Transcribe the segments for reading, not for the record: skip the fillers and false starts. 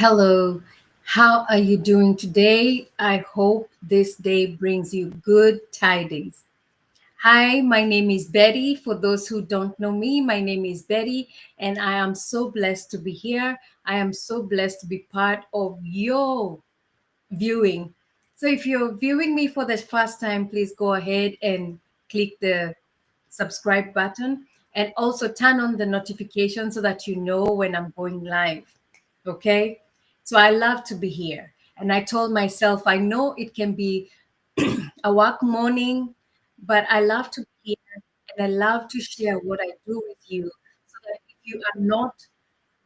Hello, how are you doing today? I hope this day brings you good tidings. Hi, my name is Betty. For those who don't know me, my name is Betty, and I am so blessed to be here. I am so blessed to be part of your viewing. So if you're viewing me for the first time, please go ahead and click the subscribe button and also turn on the notification so that you know when I'm going live. Okay? So I love to be here. And I told myself, I know it can be a work morning, but I love to be here and I love to share what I do with you so that if you are not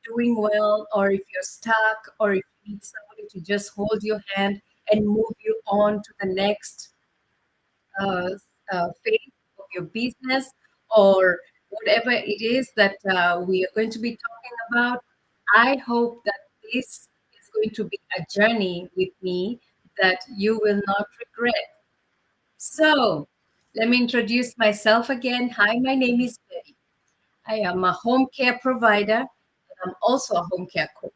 doing well, or if you're stuck, or if you need somebody to just hold your hand and move you on to the next uh, phase of your business, or whatever it is that we are going to be talking about, I hope that this is going to be a journey with me that you will not regret. So, let me introduce myself again. Hi, my name is Betty. I am a home care provider, and I'm also a home care coach.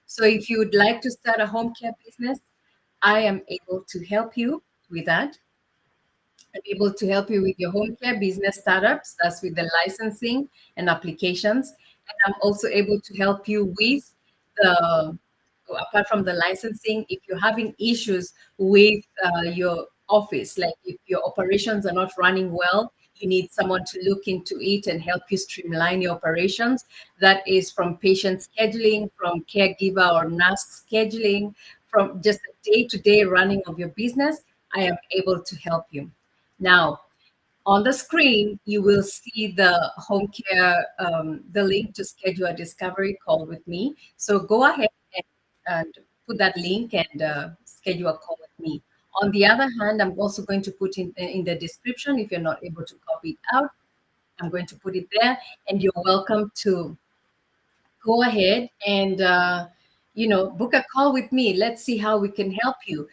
So if you would like to start a home care business, I am able to help you with that. I'm able to help you with your home care business startups, that's with the licensing and applications. And I'm also able to help you with the, apart from the licensing, if you're having issues with your office, like if your operations are not running well, you need someone to look into it and help you streamline your operations. That is from patient scheduling, from caregiver or nurse scheduling, from just the day-to-day running of your business. I am able to help you. Now, on the screen, you will see the home care, the link to schedule a discovery call with me. So go ahead and put that link and schedule a call with me. On the other hand, I'm also going to put in the description, if you're not able to copy it out, I'm going to put it there, and you're welcome to go ahead and book a call with me. Let's see how we can help you.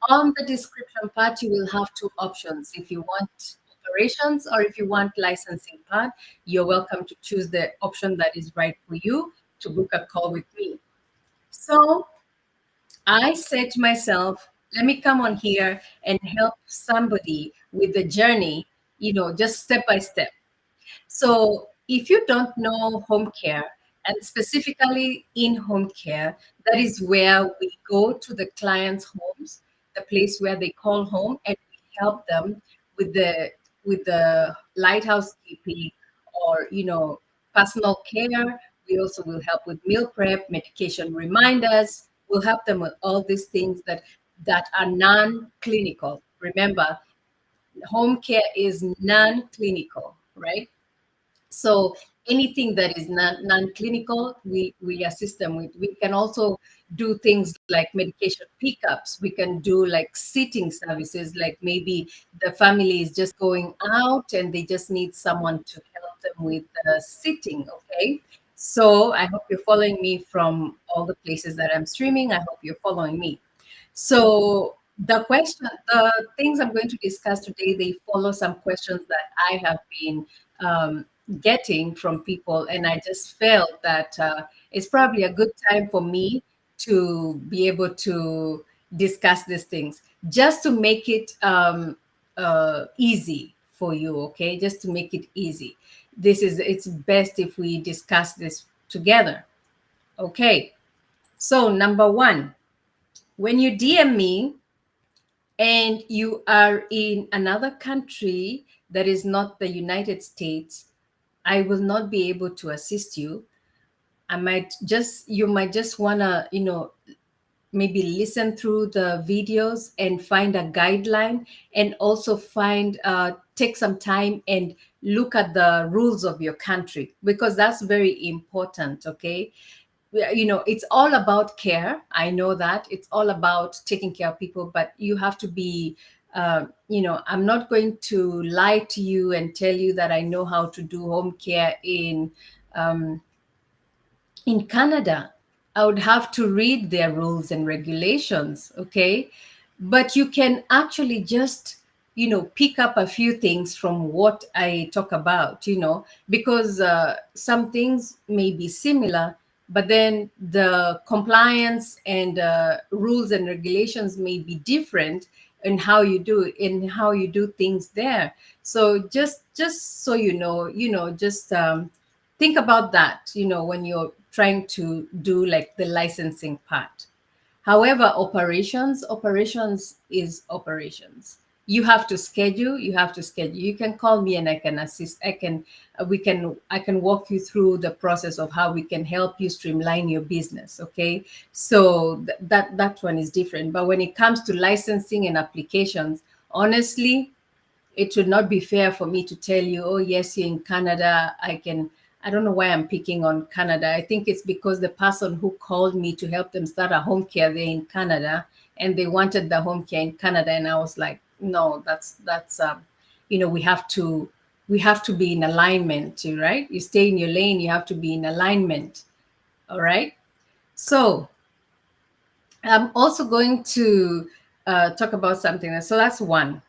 On the description part, you will have two options. If you want operations or if you want licensing part, you're welcome to choose the option that is right for you to book a call with me. So I said to myself, let me come on here and help somebody with the journey, just step by step. So if you don't know home care, and specifically in home care, that is where we go to the clients' homes, the place where they call home, and we help them with the lighthouse keeping, or personal care. We also will help with meal prep, medication reminders. We'll help them with all these things that are non-clinical. Remember, home care is non-clinical, right? So anything that is non-clinical, we assist them with. We can also do things like medication pickups. We can do like sitting services, like maybe the family is just going out and they just need someone to help them with sitting. Okay. So I hope you're following me from all the places that I'm streaming. I hope you're following me. So the things I'm going to discuss today, they follow some questions that I have been getting from people, and I just felt that it's probably a good time for me to be able to discuss these things, just to make it easy for you. Okay, just to make it easy. It's best if we discuss this together. Okay, so number one, when you DM me and you are in another country that is not the United States, I will not be able to assist you. You might just want to, maybe listen through the videos and find a guideline, and also take some time and look at the rules of your country, because that's very important. Okay. It's all about care. I know that it's all about taking care of people, but you have to be, I'm not going to lie to you and tell you that I know how to do home care um, in Canada. I would have to read their rules and regulations. Okay. But you can actually just, pick up a few things from what I talk about, because some things may be similar, but then the compliance and rules and regulations may be different in how you do things there. So just so just think about that, when you're trying to do like the licensing part. However, operations is operations. You have to schedule. You can call me and I can assist. I can walk you through the process of how we can help you streamline your business. Okay. So that one is different. But when it comes to licensing and applications, honestly, it would not be fair for me to tell you, oh, yes, you're in Canada. I don't know why I'm picking on Canada. I think it's because the person who called me to help them start a home care there in Canada, and they wanted the home care in Canada. And I was like, no, we have to be in alignment, right? You stay in your lane, you have to be in alignment. All right. So I'm also going to talk about something. So that's one.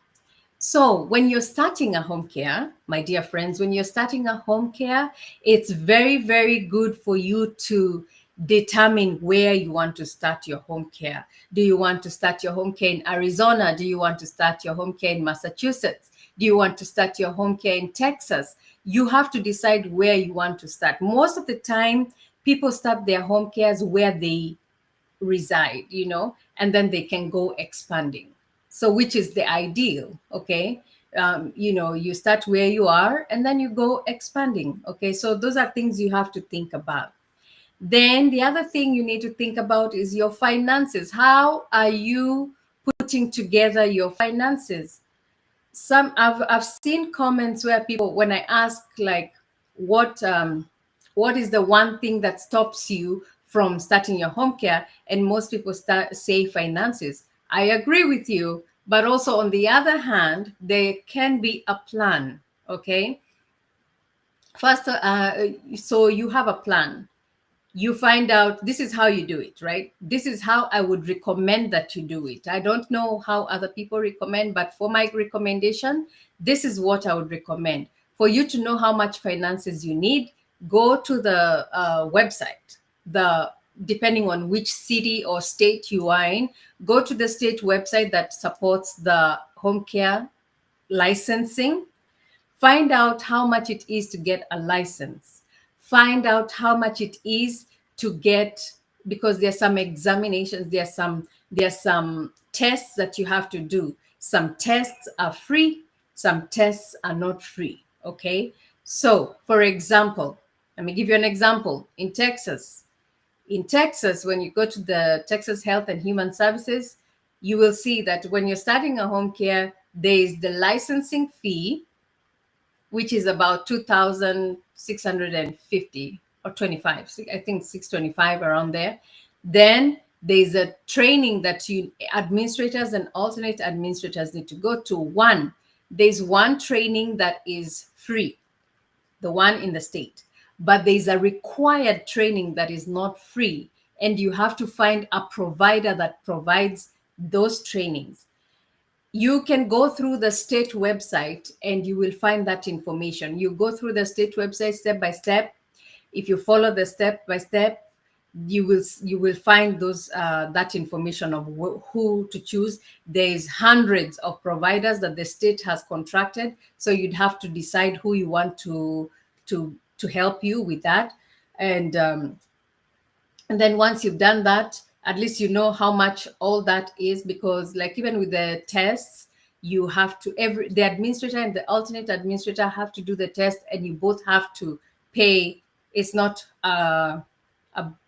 So when you're starting a home care, my dear friends, when you're starting a home care, it's very, very good for you to determine where you want to start your home care. Do you want to start your home care in Arizona? Do you want to start your home care in Massachusetts? Do you want to start your home care in Texas? You have to decide where you want to start. Most of the time, people start their home cares where they reside, and then they can go expanding. So, which is the ideal, okay? You start where you are and then you go expanding, okay? So, those are things you have to think about. Then, the other thing you need to think about is your finances. How are you putting together your finances? I've seen comments where people, when I ask like what is the one thing that stops you from starting your home care, and most people say finances. I agree with you, but also on the other hand, there can be a plan. Okay, first, so you have a plan. You find out this is how you do it, right? This is how I would recommend that you do it. I don't know how other people recommend, but for my recommendation, this is what I would recommend. For you to know how much finances you need, go to the website. The Depending on which city or state you are in, go to the state website that supports the home care licensing. Find out how much it is to get a license. Find out how much it is to get, because there's some examinations, there's some tests that you have to do. Some tests are free, some tests are not free. Okay. So for example, let me give you an example. In Texas, when you go to the Texas Health and Human Services, you will see that when you're starting a home care, there is the licensing fee, which is about 2,650 or 25. I think 625, around there. Then there's a training that you administrators and alternate administrators need to go to. There's one training that is free, the one in the state, but there's a required training that is not free, and you have to find a provider that provides those trainings. You can go through the state website and you will find that information. You go through the state website step by step. If you follow the step by step, you will find those that information of who to choose. There's hundreds of providers that the state has contracted, so you'd have to decide who you want to help you with that. And then once you've done that, at least you know how much all that is, because like even with the tests, you have to, the administrator and the alternate administrator have to do the test, and you both have to pay. It's not a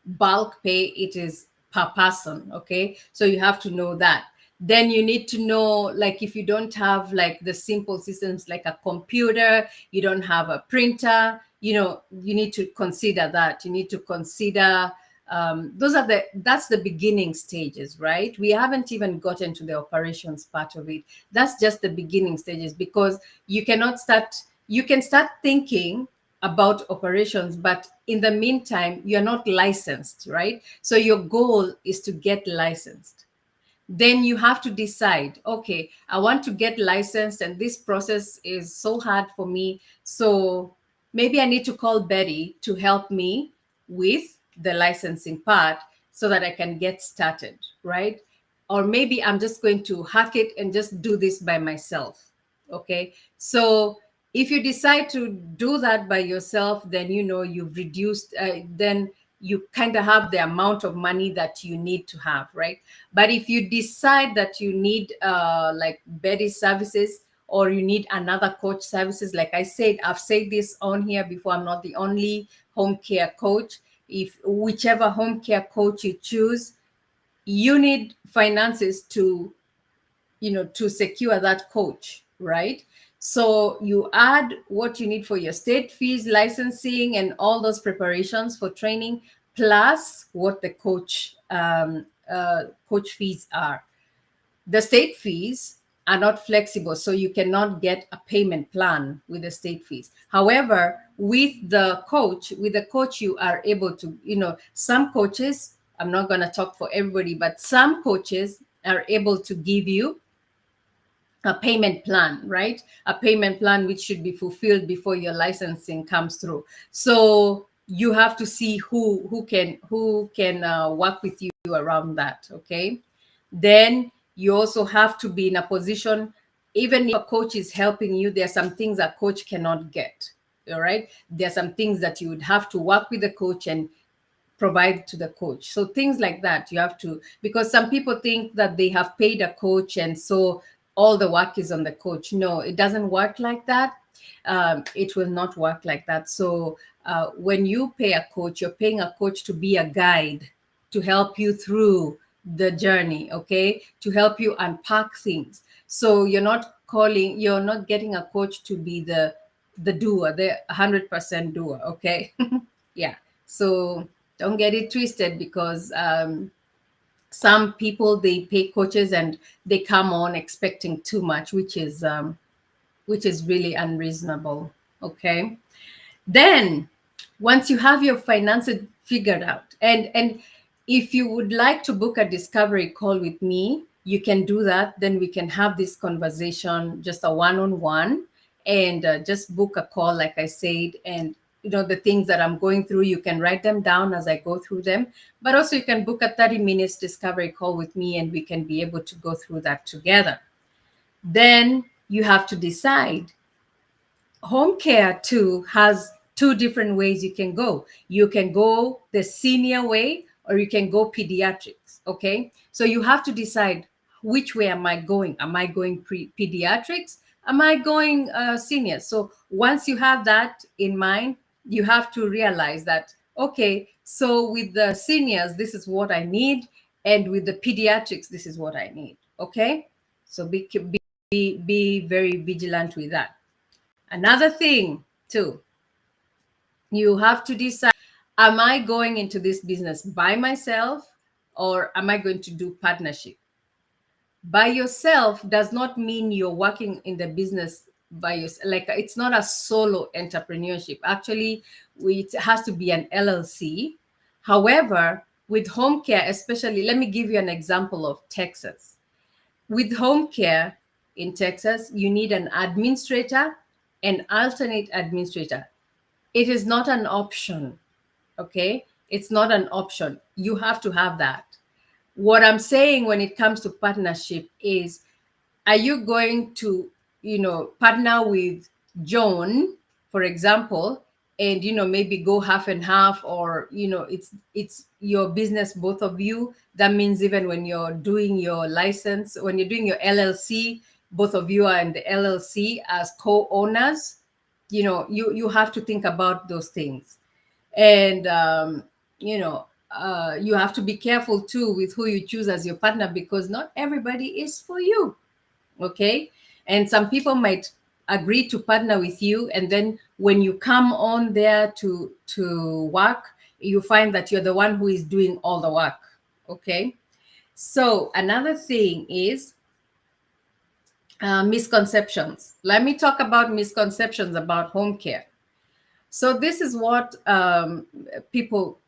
bulk pay, it is per person. Okay, so you have to know that. Then you need to know, like, if you don't have like the simple systems like a computer, you don't have a printer, you need to consider that. You need to consider that's the beginning stages, right? We haven't even gotten to the operations part of it. That's just the beginning stages, because you can start thinking about operations, but in the meantime, you're not licensed, right? So your goal is to get licensed. Then you have to decide, okay, I want to get licensed, and this process is so hard for me. So maybe I need to call Betty to help me with the licensing part so that I can get started, right? Or maybe I'm just going to hack it and just do this by myself. Okay. So if you decide to do that by yourself, then you've reduced, then you kind of have the amount of money that you need to have, right? But if you decide that you need like Betty's services, or you need another coach services, like I said, I've said this on here before, I'm not the only home care coach. If whichever home care coach you choose, you need finances to to secure that coach, right? So you add what you need for your state fees, licensing, and all those preparations for training, plus what the coach fees are. The state fees are not flexible, so you cannot get a payment plan with the state fees. However, with the coach, you are able to, some coaches, I'm not going to talk for everybody, but some coaches are able to give you a payment plan, right? A payment plan which should be fulfilled before your licensing comes through. So you have to see who can work with you around that. Okay. Then you also have to be in a position, even if a coach is helping you, there are some things a coach cannot get. All right. There are some things that you would have to work with the coach and provide to the coach. So things like that you have to, because some people think that they have paid a coach and so all the work is on the coach. No, it doesn't work like that. It will not work like that. So when you pay a coach, you're paying a coach to be a guide, to help you through the journey, okay, to help you unpack things. So you're not getting a coach to be the doer, the 100% doer, okay. Yeah. So don't get it twisted, because some people, they pay coaches and they come on expecting too much, which is really unreasonable. Okay. Then once you have your finances figured out, and if you would like to book a discovery call with me, you can do that. Then we can have this conversation, just a one-on-one, and just book a call, like I said. And the things that I'm going through, you can write them down as I go through them, but also you can book a 30 minutes discovery call with me and we can be able to go through that together. Then you have to decide. Home care too has two different ways you can go. You can go the senior way, or you can go pediatrics. Okay. So you have to decide, which way am I going? Am I going pediatrics? Am I going senior? So once you have that in mind, you have to realize that, okay, so with the seniors, this is what I need. And with the pediatrics, this is what I need. Okay. So be very vigilant with that. Another thing too, you have to decide, am I going into this business by myself, or am I going to do partnership? By yourself does not mean you're working in the business by yourself. Like, it's not a solo entrepreneurship. Actually, it has to be an LLC. However, with home care, especially, let me give you an example of Texas. With home care in Texas, you need an administrator, an alternate administrator. It is not an option. Okay. It's not an option. You have to have that. What I'm saying when it comes to partnership is, are you going to, partner with Joan, for example, and, maybe go half and half, or, it's your business, both of you. That means even when you're doing your license, when you're doing your LLC, both of you are in the LLC as co-owners. You have to think about those things. And, you have to be careful too with who you choose as your partner, because not everybody is for you. Okay. And some people might agree to partner with you, and then when you come on there to work, you find that you're the one who is doing all the work. Okay. So another thing is misconceptions. Let me talk about misconceptions about home care. So this is what people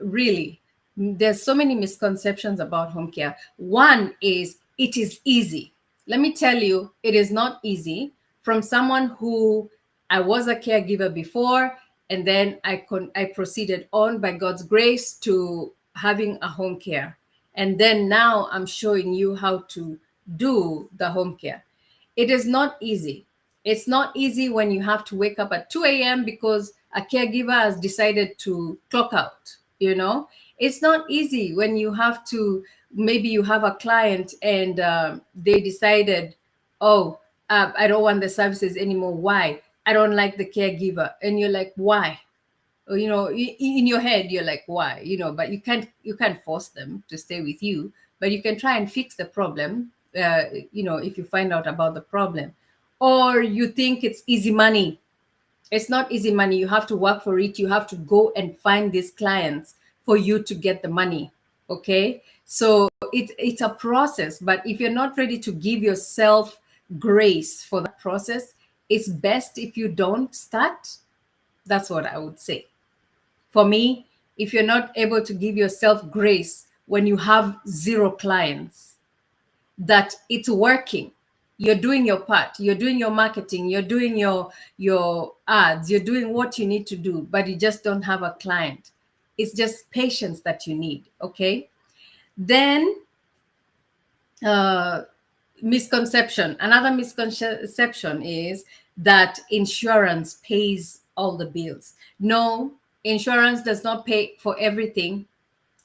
really, there's so many misconceptions about home care. One is, it is easy. Let me tell you, it is not easy. From someone who, I was a caregiver before, And then I proceeded on by God's grace to having a home care. And then now I'm showing you how to do the home care. It is not easy. It's not easy when you have to wake up at 2 a.m. because a caregiver has decided to clock out, you know. It's not easy when you have to, maybe you have a client and they decided, oh, I don't want the services anymore. Why? I don't like the caregiver. And you're like, why? Or, you know, in your head, you're like, why? You know, but you can't force them to stay with you, but you can try and fix the problem, you know, if you find out about the problem. Or you think it's easy money. It's not easy money. You have to work for it. You have to go and find these clients for you to get the money. Okay. So it's a process. But if you're not ready to give yourself grace for that process, it's best if you don't start. That's what I would say. For me, if you're not able to give yourself grace when you have zero clients, that it's working, you're doing your part, you're doing your marketing, you're doing your ads, you're doing what you need to do, but you just don't have a client. It's just patience that you need. Okay. Then uh misconception, another misconception is that insurance pays all the bills. No, insurance does not pay for everything.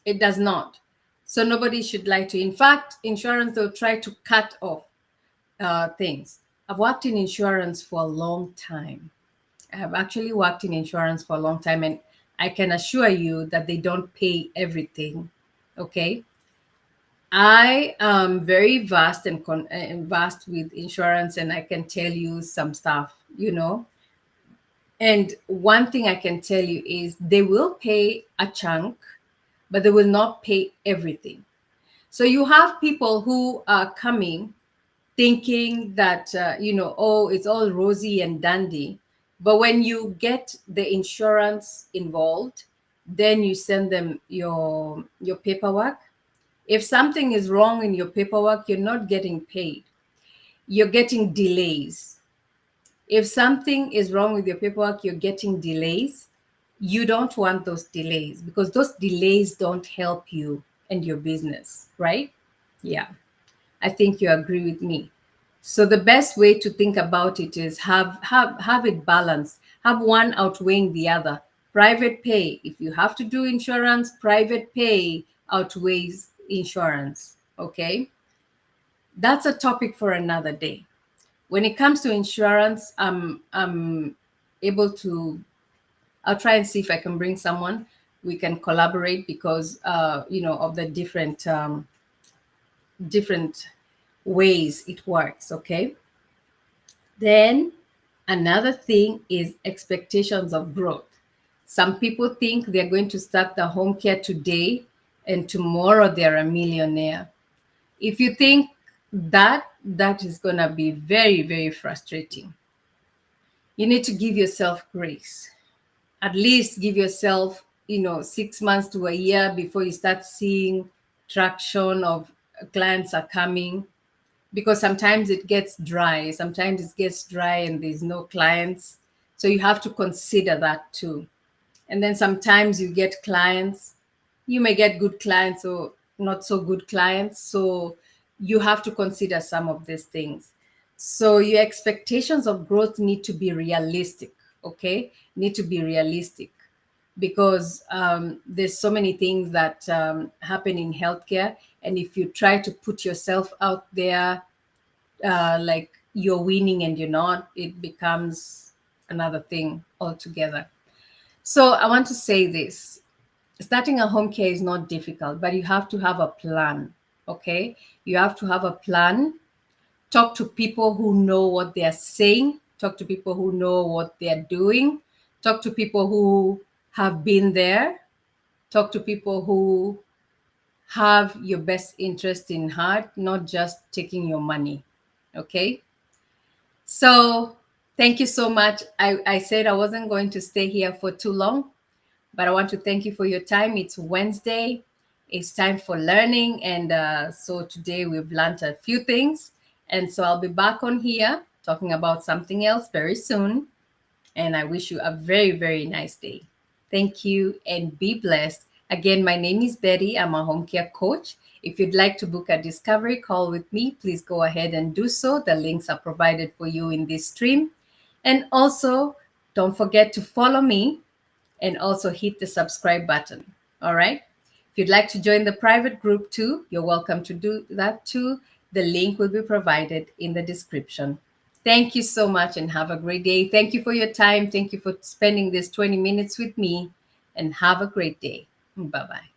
It does not. So nobody should lie to you. In fact, insurance will try to cut off things. I've worked in insurance for a long time. I have actually worked in insurance for a long time, and I can assure you that they don't pay everything. Okay. I am very vast and vast with insurance, and I can tell you some stuff, you know. And one thing I can tell you is they will pay a chunk, but they will not pay everything. So you have people who are coming thinking that, you know, oh, it's all rosy and dandy. But when you get the insurance involved, then you send them your paperwork. If something is wrong in your paperwork, you're not getting paid. You're getting delays. If something is wrong with your paperwork, you're getting delays. You don't want those delays because those delays don't help you and your business, right? Yeah, I think you agree with me. So the best way to think about it is have it balanced. Have one outweighing the other. Private pay, if you have to do insurance, private pay outweighs insurance. Okay? That's a topic for another day. When it comes to insurance, I'm able to, I'll try and see if I can bring someone. We can collaborate because you know, of the different ways it works. Okay. Then another thing is expectations of growth. Some people think they're going to start the home care today and tomorrow they're a millionaire. If you think that, that is going to be very, very frustrating. You need to give yourself grace. At least give yourself, you know, 6 months to a year before you start seeing traction of clients are coming, because sometimes it gets dry. Sometimes it gets dry and there's no clients. So you have to consider that too. And then sometimes you get clients, you may get good clients or not so good clients. So you have to consider some of these things. So your expectations of growth need to be realistic. Okay, need to be realistic because there's so many things that happen in healthcare, and if you try to put yourself out there like you're winning and you're not, it becomes another thing altogether. So I want to say this: starting a home care is not difficult, but you have to have a plan. Okay, you have to have a plan. Talk to people who know what they're saying. Talk to people who know what they're doing. Talk to people who have been there. Talk to people who have your best interest in heart, not just taking your money. Okay. So thank you so much. I said I wasn't going to stay here for too long, but I want to thank you for your time. It's Wednesday. It's time for learning. And so today we've learned a few things. And so I'll be back on here talking about something else very soon. And I wish you a very, very nice day. Thank you and be blessed. Again, my name is Betty. I'm a home care coach. If you'd like to book a discovery call with me, please go ahead and do so. The links are provided for you in this stream. And also, don't forget to follow me and also hit the subscribe button. All right. If you'd like to join the private group too, you're welcome to do that too. The link will be provided in the description. Thank you so much and have a great day. Thank you for your time. Thank you for spending this 20 minutes with me and have a great day. Bye bye.